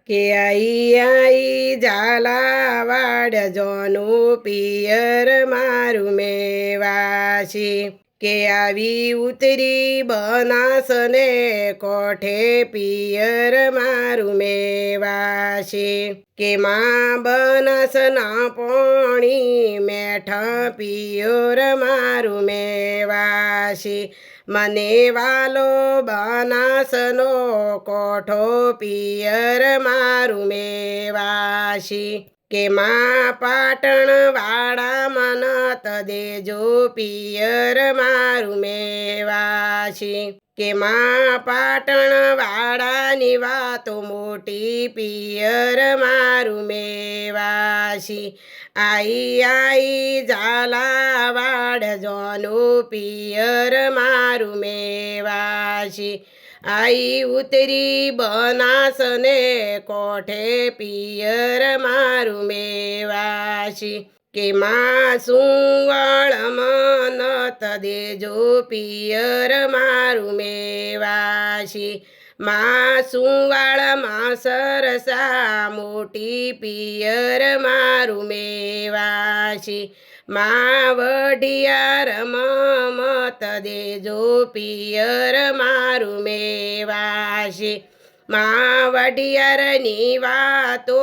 કે આઈ ઝાલાવાડ જોનું પિયર મારું મેવાશી કે આવી ઉતરી બનાસને કોઠે પિયર મારું મેવાશી કે માં બનાસના પોણી મેઠા પિયર મારું મેવાશી મને વાલો બનાસનો કોઠો પિયર મારું મેવાશી કે માં પાટણ વાળા મનત દેજો પિયર મારું મેવાશી કે માં પાટણ વાળાની વાતો મોટી પિયર મારું મેવાશી આઈ ઝાલાવાડ જોનું પિયર મારું મેવાશી આઈ ઉતરી બનાસને કોઠે પિયર મારું મેવાશી કે માં સુવળ મનત દેજો પિયર મારું મેવાશી માં સુવાળ માં સરસા મોટી પિયર મારું મેવાશી માં વઢિયાર મત દેજો પિયર મારું મેવાશી માં વઢિયારની વાતો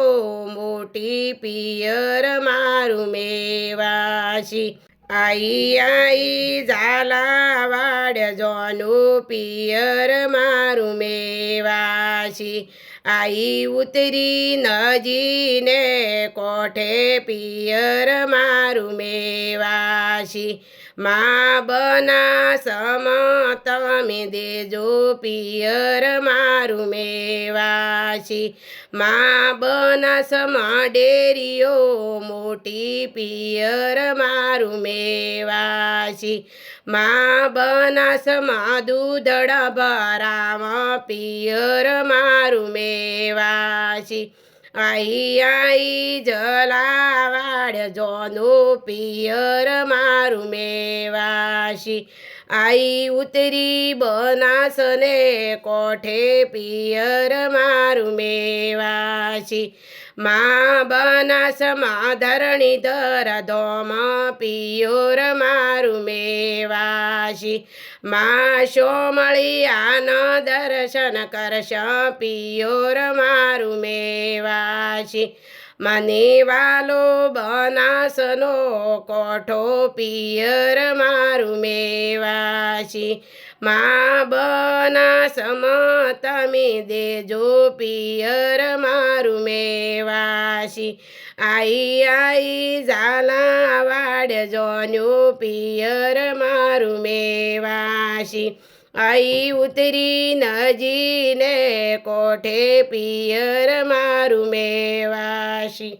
મોટી પિયર મારું મેવાશી આઈ ઝાલાવાડ જોનું પિયર મારું મેવાશી આઈ ઉતરી નજીને કોઠે પિયર મારું મેવાશી માં બનાસમ તમે દેજો પિયર મારું મેવાશી માં બનાસમાં ડેરીઓ મોટી પિયર મારું મેવાશી માં બનાસમાં દૂધડા ભરામાં પિયર મારું મેવાશી આઈ ઝાલાવાડ જોનું પિયર મારું મેવાશી આઈ ઉતરી બનાસને કોઠે પિયર મારું મેવાશી માં બનાસમાં ધરણીધર ધોમ પિયર મારું મેવાશી માં સોમળિયાના દર્શન કરશ પિયર મારું મેવાશી મને વાલો બનાસનો કોઠો પિયર મારું મેવાશી માં બનાસમાં તમે દેજો પિયર મારું મેવાશી આઈ ઝાલાવાડ જોનું પિયર મારું મેવાશી આઈ ઉતરી નજીને કોઠે પિયર મારું મેવાશી।